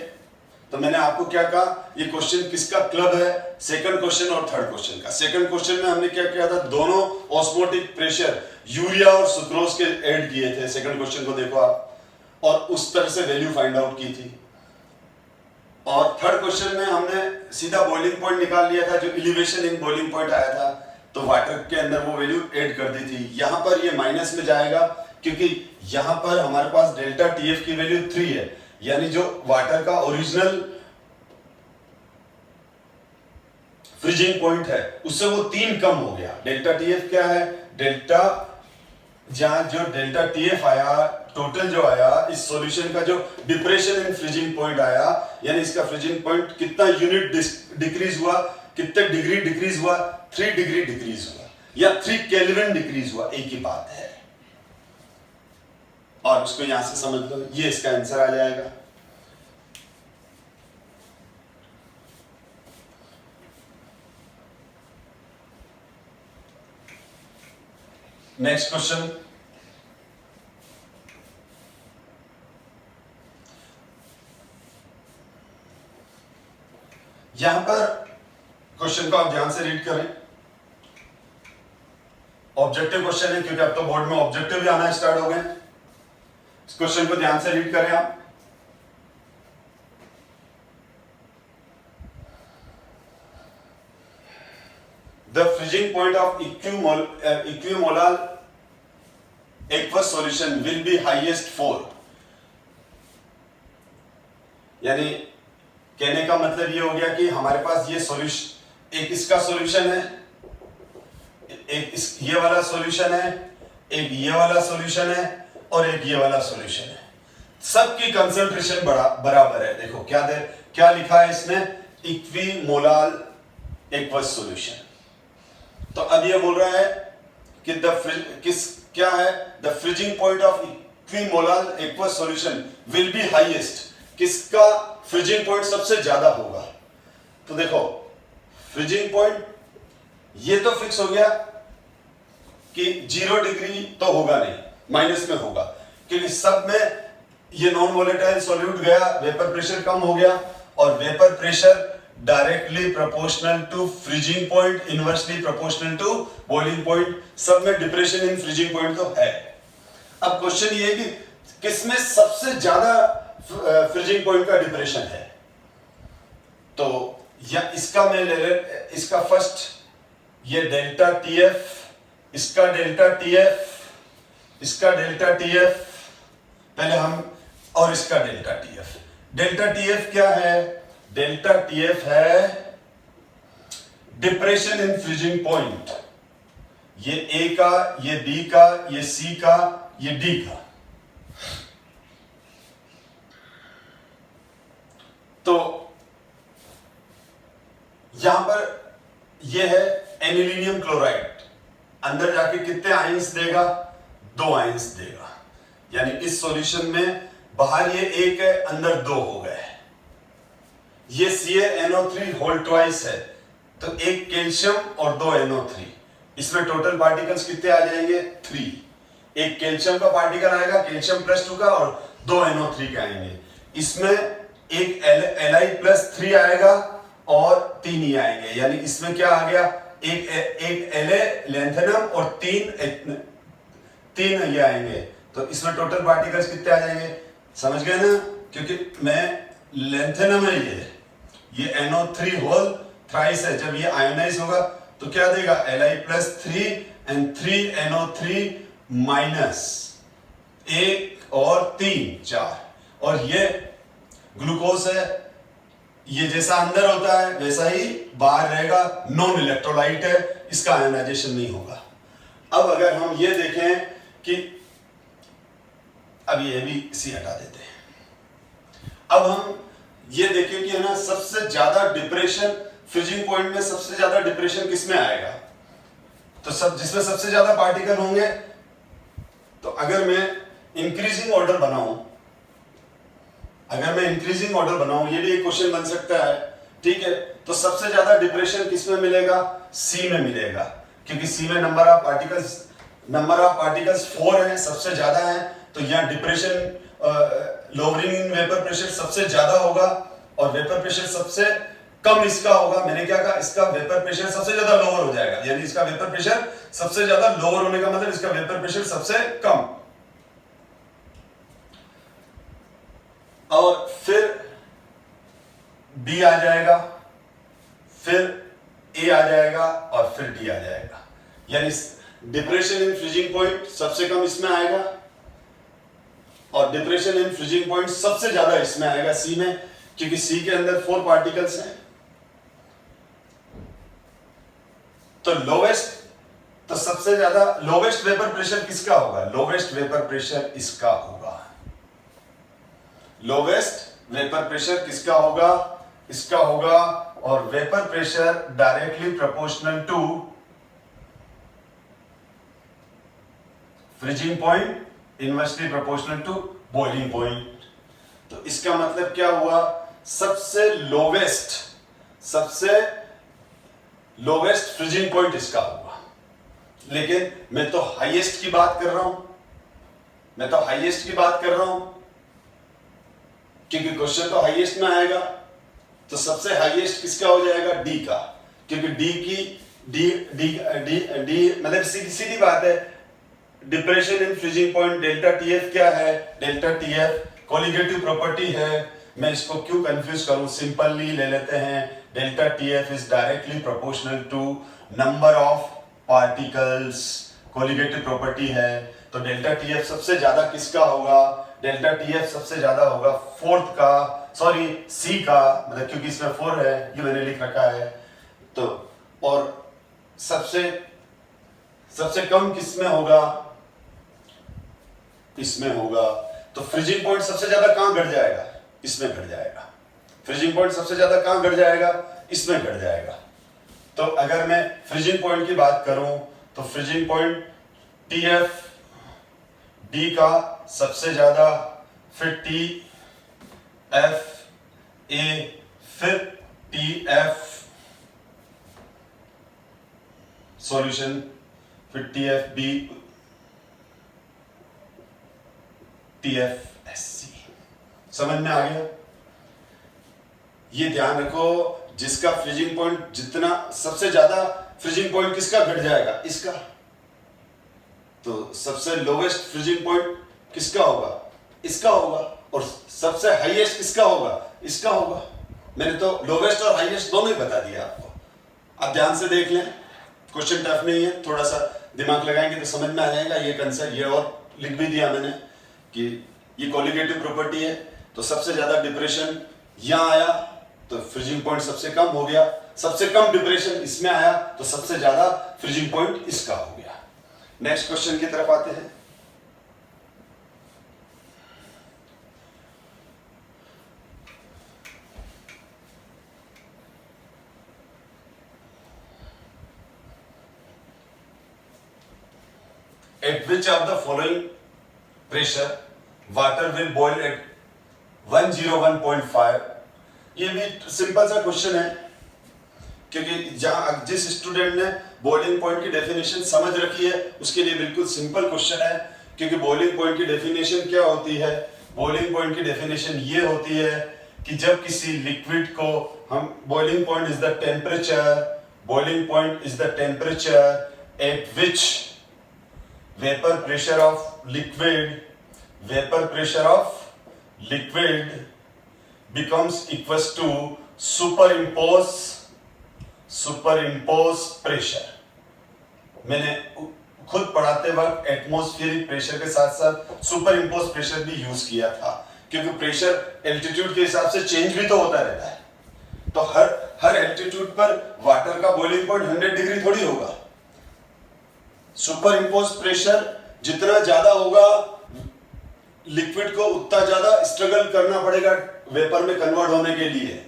तो मैंने आपको क्या कहा, ये क्वेश्चन किसका क्लब है, सेकंड क्वेश्चन और थर्ड क्वेश्चन का। सेकंड क्वेश्चन में हमने क्या किया था, दोनों ऑस्मोटिक प्रेशर यूरिया और सुक्रोज के ऐड किए थे। सेकंड क्वेश्चन को देखो आप, और उस तरह से वैल्यू फाइंड आउट की थी। और थर्ड क्वेश्चन में हमने सीधा बॉइलिंग पॉइंट निकाल लिया था, जो एलिवेशन इन बॉइलिंग पॉइंट आया था, तो वाटर के अंदर वो वैल्यू ऐड कर दी थी। यहां पर ये माइनस में जाएगा, क्योंकि यहां पर हमारे पास डेल्टा टीएफ की वैल्यू 3 है, यानी जो वाटर का ओरिजिनल फ्रीजिंग पॉइंट है उससे वो 3 कम हो गया। डेल्टा टीएफ क्या है, डेल्टा, जहां जो डेल्टा टीएफ आया, टोटल जो आया इस सॉल्यूशन का, जो डिप्रेशन इन फ्रीजिंग पॉइंट आया, यानी इसका फ्रीजिंग पॉइंट कितना यूनिट डिक्रीज हुआ, कितने डिग्री डिक्रीज हुआ, 3 डिग्री डिक्रीज हुआ, या 3 केल्विन डिक्रीज हुआ, एक ही बात है। और उसको यहां से समझ लो, ये इसका आंसर आ जाएगा। नेक्स्ट क्वेश्चन, यहां पर क्वेश्चन को आप ध्यान से रीड करें। ऑब्जेक्टिव क्वेश्चन है, क्योंकि अब तो बोर्ड में ऑब्जेक्टिव भी आना स्टार्ट हो गए। इस क्वेश्चन को ध्यान से रीड करें आप। The freezing point of equimolar aqueous solution will be highest for, यानी कहने का मतलब ये हो गया कि हमारे पास ये सॉल्यूशन, एक इसका सॉल्यूशन है, एक ये वाला सॉल्यूशन है, एक ये वाला सॉल्यूशन है, और एक ये वाला सॉल्यूशन है। सबकी कंसंट्रेशन बराबर है। देखो क्या लिखा है इसने, इक्विमोलार एक्वस सॉल्यूशन। तो अब ये बोल रहा है कि क्या है, the freezing point of equimolar aqueous solution will be highest, किसका फ्रीजिंग पॉइंट सबसे ज्यादा होगा। तो देखो फ्रीजिंग पॉइंट ये तो फिक्स हो गया कि 0 डिग्री तो होगा नहीं, माइनस में होगा, क्योंकि सब में ये नॉन वोलेटाइल सॉल्यूट गया, वेपर प्रेशर कम हो गया, और vapour pressure directly proportional to freezing point, inversely proportional to boiling point. सब में डिप्रेशन इन फ्रीजिंग पॉइंट तो है। अब क्वेश्चन ये है कि किसमें सबसे ज्यादा फ्रीजिंग पॉइंट का डिप्रेशन है। तो या इसका मैं ले ले, इसका फर्स्ट ये डेल्टा टीएफ, इसका डेल्टा टीएफ, इसका डेल्टा टीएफ पहले हम, और इसका डेल्टा टीएफ। डेल्टा टीएफ क्या है, डेल्टा टीएफ है डिप्रेशन इन फ्रीजिंग पॉइंट। ये ए का, ये बी का, ये सी का, ये डी का। तो यहां पर ये है एनिलीनियम क्लोराइड, अंदर जाके कितने आयंस देगा, 2 आयंस देगा। यानी इस सॉल्यूशन में बाहर ये 1 है, अंदर 2 हो गए। ये CaNO3 होल ट्वाइस है, तो 1 कैल्शियम और 2 NO3। इसमें टोटल पार्टिकल्स कितने आ जाएंगे, 3। 1 कैल्शियम का पार्टिकल आएगा, कैल्शियम +2 का, और 2 NO3 के आएंगे। इसमें एक Li+3 आएगा और 3 ही आएंगे। यानी इसमें क्या आ गया, एक La लैंथेनम और 3 ये आएंगे। तो इसमें टोटल पार्टिकल्स कितने आ जाएंगे, समझ गए ना, क्योंकि मैं लैंथेनम है ये, ये NO3 होल थ्राइस है, जब ये आयोनाइज होगा तो क्या देगा Li+3 एंड 3NO3 माइनस 1 और 3 4, और ये ग्लूकोज है, ये जैसा अंदर होता है वैसा ही बाहर रहेगा, नॉन इलेक्ट्रोलाइट है, इसका आयोनाइजेशन नहीं होगा। अब अगर हम ये देखें कि अब ये भी सी हटा देते हैं, अब हम ये देखें कि है ना सबसे ज्यादा डिप्रेशन फ्रीजिंग पॉइंट में सबसे ज्यादा डिप्रेशन किसमें आएगा, तो सब जिसमें सबसे ज्यादा पार्टिकल होंगे, तो अगर मैं इंक्रीजिंग ऑर्डर बनाऊं, ये भी एक क्वेश्चन बन सकता है, ठीक है, तो सबसे ज्यादा डिप्रेशन किसमें मिलेगा, सी में मिलेगा, क्योंकि सी में नंबर ऑफ पार्टिकल्स 4 है, सबसे ज्यादा है, तो यहाँ depression lowering in vapour pressure सबसे ज्यादा होगा और वेपर प्रेशर सबसे कम इसका होगा। मैंने क्या कहा, इसका वेपर प्रेशर सबसे ज्यादा लोअर हो जाएगा, यानी इसका वेपर प्रेशर सबसे ज्यादा लोअर होने का मतलब इसका वेपर प्रेशर सबसे कम, और फिर बी आ जाएगा, फिर ए आ जाएगा और फिर डी आ जाएगा, यानी डिप्रेशन इन फ्रीजिंग पॉइंट सबसे कम इसमें आएगा और डिप्रेशन इन फ्रीजिंग पॉइंट सबसे ज्यादा इसमें आएगा सी में, क्योंकि सी के अंदर 4 पार्टिकल्स हैं। तो सबसे ज्यादा लोवेस्ट वेपर प्रेशर किसका होगा, लोवेस्ट वेपर प्रेशर इसका होगा, लोवेस्ट वेपर प्रेशर किसका होगा, इसका होगा, और vapour pressure directly proportional to freezing point, inversely proportional to boiling point. तो इसका मतलब क्या हुआ, सबसे लोवेस्ट फ्रीजिंग पॉइंट इसका होगा, लेकिन मैं तो हाईएस्ट की बात कर रहा हूं, क्योंकि क्वेश्चन तो हाईएस्ट में आएगा, तो सबसे हाईएस्ट किसका हो जाएगा, डी का, क्योंकि डी मतलब सीधी बात है, depression in freezing point delta TF क्या है, डेल्टा टीएफ कोलिगेटिव प्रॉपर्टी है, मैं इसको क्यों कंफ्यूज करूं, सिंपली ले लेते हैं, delta TF is directly proportional to number of particles, colligative property है, तो डेल्टा टीएफ सबसे ज्यादा किसका होगा, डेल्टा टीएफ सबसे ज्यादा होगा सी का, मतलब क्योंकि इसमें 4 है, ये मैंने लिख रखा है, तो और सबसे कम किसमें होगा, इसमें होगा, तो फ्रीजिंग पॉइंट सबसे ज्यादा कहां घट जाएगा, इसमें घट जाएगा, फ्रीजिंग पॉइंट सबसे ज्यादा कहां घट जाएगा, इसमें घट जाएगा। तो अगर मैं फ्रीजिंग पॉइंट की बात करूं, तो फ्रीजिंग पॉइंट टीएफ डी का सबसे ज्यादा, फिर टी एफ ए, फिर टी एफ सॉल्यूशन, फिर T F B, T F S C. समझ में आ गया, ये ध्यान रखो, जिसका फ्रीजिंग पॉइंट जितना सबसे ज्यादा फ्रीजिंग पॉइंट किसका घट जाएगा, इसका, तो सबसे लोवेस्ट फ्रीजिंग पॉइंट किसका होगा, इसका होगा, और सबसे हाईएस्ट किसका होगा, इसका होगा। मैंने तो लोवेस्ट और हाईएस्ट दोनों ही बता दिया आपको, आप ध्यान से देख लें, क्वेश्चन टफ नहीं है, थोड़ा सा दिमाग लगाएंगे तो समझ में आ जाएगा ये कंसेप्ट। ये और लिख भी दिया मैंने कि ये कोलिगेटिव प्रॉपर्टी है, तो सबसे ज्यादा डिप्रेशन यहां आया तो फ्रीजिंग पॉइंट सबसे कम हो गया, सबसे कम डिप्रेशन इसमें आया तो सबसे ज्यादा फ्रीजिंग पॉइंट इसका हो गया। नेक्स्ट क्वेश्चन की तरफ आते हैं। At which of the following pressure water will boil at 101.5? ये भी सिंपल सा क्वेश्चन है, क्योंकि जिस स्टूडेंट ने बॉइलिंग पॉइंट की डेफिनेशन समझ रखी है उसके लिए बिल्कुल सिंपल क्वेश्चन है। क्योंकि बॉइलिंग पॉइंट की डेफिनेशन क्या होती है, बॉइलिंग पॉइंट की डेफिनेशन ये होती है कि जब किसी लिक्विड को हम, boiling point is the temperature, boiling point is the temperature at which vapor pressure of liquid becomes equals to super impose pressure. मैंने खुद पढ़ाते वक्त एटमॉस्फेरिक प्रेशर के साथ साथ सुपर इम्पोज प्रेशर भी यूज किया था, क्योंकि प्रेशर एल्टीट्यूड के हिसाब से चेंज भी तो होता रहता है। तो हर एल्टीट्यूड पर वाटर का बॉइलिंग पॉइंट 100 डिग्री थोड़ी होगा। सुपर इम्पोज प्रेशर जितना ज्यादा होगा, लिक्विड को उतना ज्यादा स्ट्रगल करना पड़ेगा वेपर में कन्वर्ट होने के लिए।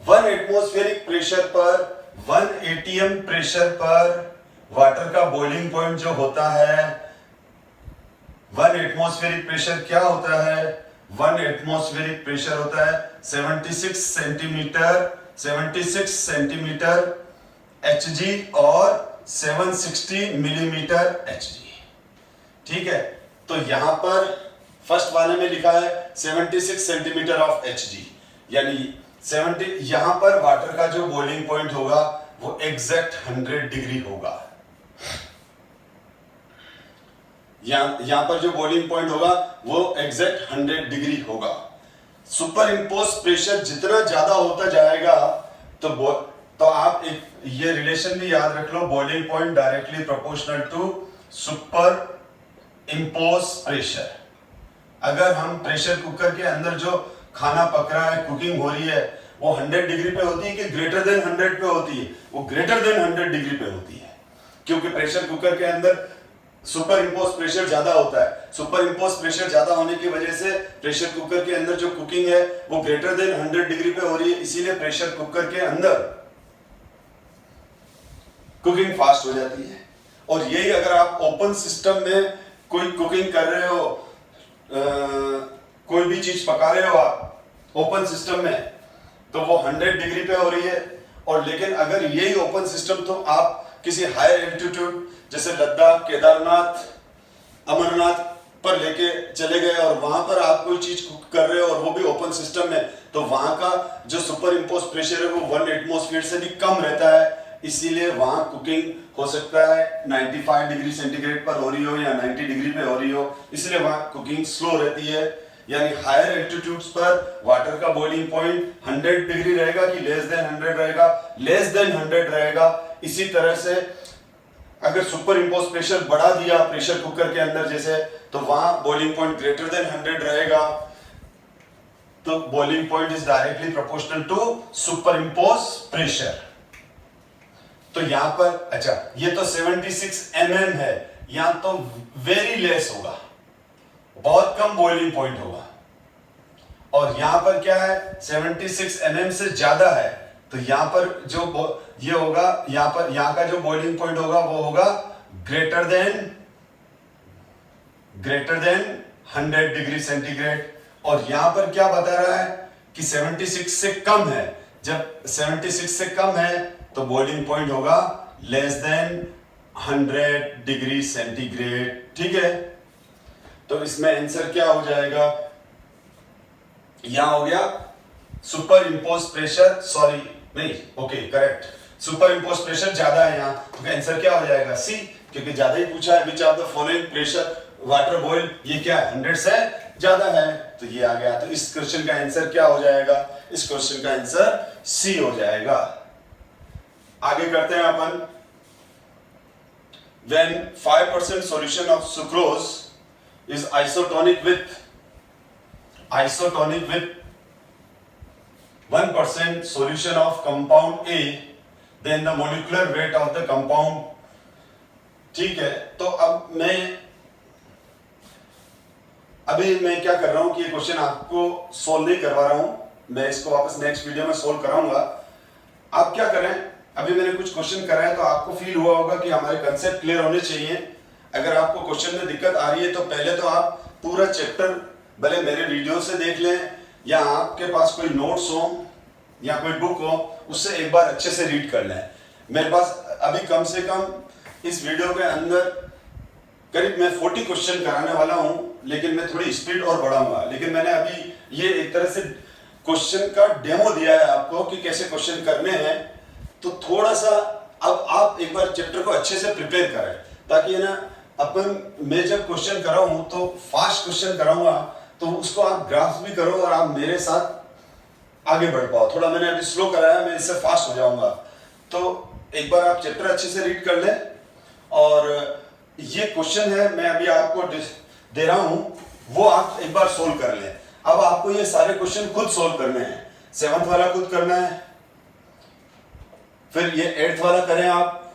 1 एटमॉस्फेरिक प्रेशर पर, 1 एटीएम प्रेशर पर वाटर का बॉइलिंग पॉइंट जो होता है, 1 एटमॉस्फेरिक प्रेशर क्या होता है? 1 एटमॉस्फेरिक प्रेशर होता है 76 सेंटीमीटर Hg और 760 मिलीमीटर Hg। ठीक है, तो यहां पर फर्स्ट वाले में लिखा है 76 सेंटीमीटर ऑफ Hg, यानी 70। यहां पर वाटर का जो बॉइलिंग पॉइंट होगा वो एग्जैक्ट 100 डिग्री होगा। यहां पर जो बॉइलिंग पॉइंट होगा वो एग्जैक्ट 100 डिग्री होगा। सुपर इम्पोज प्रेशर जितना ज्यादा होता जाएगा तो आप एक ये रिलेशन भी याद रख लो, boiling point directly proportional to super impose pressure. अगर हम प्रेशर कुकर के अंदर जो खाना पक रहा है, कुकिंग हो रही है, वो 100 डिग्री पे होती है कि ग्रेटर देन 100 पे होती है? वो ग्रेटर देन 100 डिग्री पे होती है, क्योंकि प्रेशर कुकर के अंदर सुपर इम्पोज प्रेशर ज्यादा होता है। सुपर इम्पोज प्रेशर ज्यादा होने की वजह से प्रेशर कुकर के अंदर जो कुकिंग है वो ग्रेटर देन 100 डिग्री पे हो रही है, इसीलिए प्रेशर कुकर के अंदर कुकिंग फास्ट हो जाती है। और यही अगर आप ओपन सिस्टम में कोई कुकिंग कर रहे हो, कोई भी चीज पका रहे हो आप ओपन सिस्टम में, तो वो 100 डिग्री पे हो रही है। और लेकिन अगर यही ओपन सिस्टम तो आप किसी हायर एल्टीट्यूड जैसे लद्दाख, केदारनाथ, अमरनाथ पर लेके चले गए और वहां पर आप कोई चीज कुक कर रहे हो और वो भी ओपन सिस्टम में, तो वहां का जो सुपर इम्पोज प्रेशर है वो 1 एटमॉस्फेयर से भी कम रहता है। इसीलिए वहां कुकिंग हो सकता है 95 डिग्री सेंटीग्रेड पर हो रही हो या 90 डिग्री पे हो रही हो, इसलिए वहां कुकिंग स्लो रहती है। यानी हायर एल्टीट्यूड्स पर वाटर का बॉइलिंग पॉइंट 100 डिग्री रहेगा कि लेस देन 100 रहेगा? लेस देन 100 रहेगा। इसी तरह से अगर सुपर इम्पोज प्रेशर बढ़ा दिया प्रेशर कुकर के अंदर जैसे, तो वहां बॉइलिंग पॉइंट ग्रेटर देन 100 रहेगा। तो boiling point is directly proportional to super impose pressure. तो यहां पर अच्छा, ये तो 76 mm है, यहां तो वेरी लेस होगा, बहुत कम बॉइलिंग पॉइंट होगा। और यहां पर क्या है, 76 mm से ज्यादा है, तो यहां पर जो ये होगा, यहां का जो बॉइलिंग पॉइंट होगा वो होगा ग्रेटर देन 100 डिग्री सेंटीग्रेड। और यहां पर क्या बता रहा है कि 76 से कम है। जब 76 से कम है तो बॉइलिंग पॉइंट होगा लेस देन 100 डिग्री सेंटीग्रेड। ठीक है, तो इसमें आंसर क्या हो जाएगा? यहां हो गया सुपर इम्पोज प्रेशर, सॉरी नहीं, okay correct, super impose pressure ज्यादा है यहां, तो आंसर क्या हो जाएगा? सी, क्योंकि ज्यादा ही पूछा है। Which of the following pressure water boil, ये क्या है? 100 से ज्यादा है, तो ये आ गया। तो इस क्वेश्चन का आंसर क्या हो जाएगा? इस क्वेश्चन का आंसर सी हो जाएगा। आगे करते हैं अपन। When 5% solution of sucrose is isotonic with 1% solution of compound A, then the molecular weight of the compound। ठीक है, तो अब अभी मैं क्या कर रहा हूं कि ये क्वेश्चन आपको सोल्व नहीं करवा रहा हूं, मैं इसको वापस नेक्स्ट वीडियो में सोल्व कराऊंगा। आप क्या करें, अभी मैंने कुछ क्वेश्चन करा है तो आपको फील हुआ होगा कि हमारे कंसेप्ट क्लियर होने चाहिए। अगर आपको क्वेश्चन में दिक्कत आ रही है तो पहले तो आप पूरा चैप्टर भले मेरे वीडियो से देख लें या आपके पास कोई नोट्स हो या कोई बुक हो, उससे एक बार अच्छे से रीड कर लें। मेरे पास अभी कम से कम इस वीडियो के अंदर करीब मैं 40 क्वेश्चन कराने वाला हूं, लेकिन मैं थोड़ी स्पीड और बढ़ाऊंगा। लेकिन मैंने अभी ये एक तरह से क्वेश्चन का डेमो दिया है आपको कि कैसे क्वेश्चन करने हैं, तो थोड़ा सा अब आप एक बार चैप्टर को अच्छे से प्रिपेयर करें, ताकि ना मैं जब क्वेश्चन कराऊं तो फास्ट क्वेश्चन कराऊंगा, तो उसको आप ग्राफ भी करो और आप मेरे साथ आगे बढ़ पाओ। थोड़ा मैंने अभी स्लो कराया, मैं इससे फास्ट हो जाऊंगा। तो एक बार आप चैप्टर अच्छे से रीड कर लें, और ये क्वेश्चन है मैं अभी आपको दे रहा हूं, वो आप एक बार सोल्व कर लें। अब आपको ये सारे क्वेश्चन खुद सोल्व करने हैं। 7th वाला खुद करना है, फिर ये 8th वाला करें आप,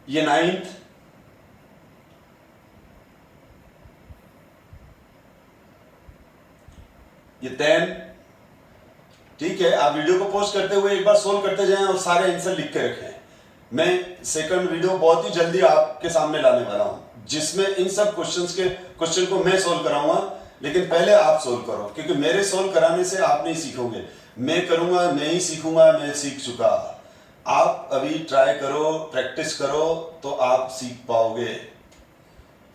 ये 9th, ये 10। ठीक है, आप वीडियो को पोस्ट करते हुए एक बार सोल्व करते जाएं और सारे आंसर लिख के रखें। मैं सेकंड वीडियो बहुत ही जल्दी आपके सामने लाने वाला हूं, जिसमें इन सब क्वेश्चन को मैं सोल्व कराऊंगा, लेकिन पहले आप सोल्व करो, क्योंकि मेरे सोल्व कराने से आप नहीं सीखोगे। मैं करूंगा, मैं ही सीखूंगा, मैं सीख चुका। आप अभी ट्राई करो, प्रैक्टिस करो, तो आप सीख पाओगे।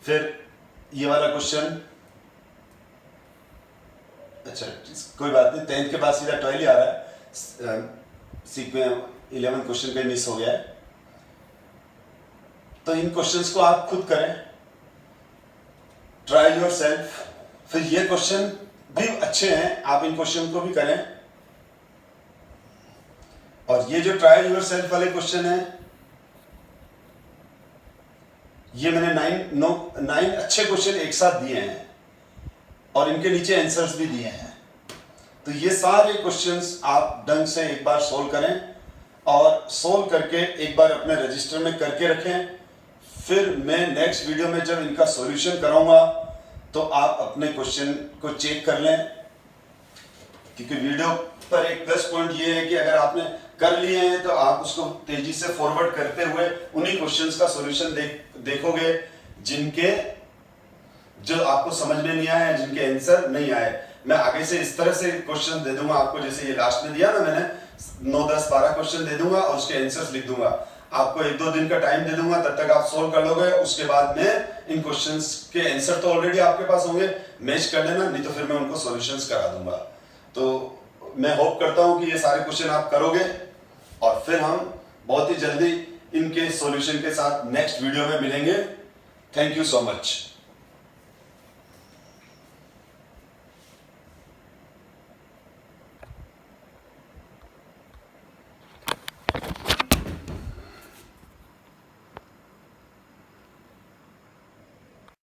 फिर ये वाला क्वेश्चन, अच्छा कोई बात नहीं, 10th के बाद सीधा 12 ही आ रहा है, सीख में 11 क्वेश्चन कहीं मिस हो गया है। तो इन क्वेश्चंस को आप खुद करें, ट्राई योर सेल्फ। फिर ये क्वेश्चन भी अच्छे हैं, आप इन क्वेश्चन को भी करें। और ये जो ट्राई योर सेल्फ वाले क्वेश्चन है, ये मैंने 9 अच्छे क्वेश्चन एक साथ दिए हैं, और इनके नीचे आंसर्स भी दिए हैं। तो ये सारे क्वेश्चंस आप ढंग से एक बार सोल्व करें, और सोल्व करके एक बार अपने रजिस्टर में करके रखें। फिर मैं नेक्स्ट वीडियो में जब इनका सॉल्यूशन कराऊंगा, तो आप अपने क्वेश्चन को चेक कर लें, क्योंकि वीडियो पर एक प्लस पॉइंट ये है कि अगर आपने कर लिए हैं तो आप उसको तेजी से फॉरवर्ड करते हुए उन्हीं क्वेश्चंस का सॉल्यूशन देखोगे जो आपको समझ में नहीं आए, जिनके आंसर नहीं आए। मैं आगे से इस तरह से क्वेश्चन दे दूंगा आपको, जैसे ये लास्ट में दिया ना मैंने, 9, 10, 12 क्वेश्चन दे दूंगा और उसके आंसर्स लिख दूंगा। आपको 1-2 दिन का टाइम दे दूंगा, तब तक आप सोल्व कर लोगे। उसके बाद में इन क्वेश्चंस के आंसर तो ऑलरेडी आपके पास होंगे, मैच कर लेना, नहीं तो फिर मैं उनको सॉल्यूशंस करा दूंगा। तो मैं होप करता हूं कि ये सारे क्वेश्चन आप करोगे, और फिर हम बहुत ही जल्दी इनके सॉल्यूशन के साथ नेक्स्ट वीडियो में मिलेंगे। Thank you so much.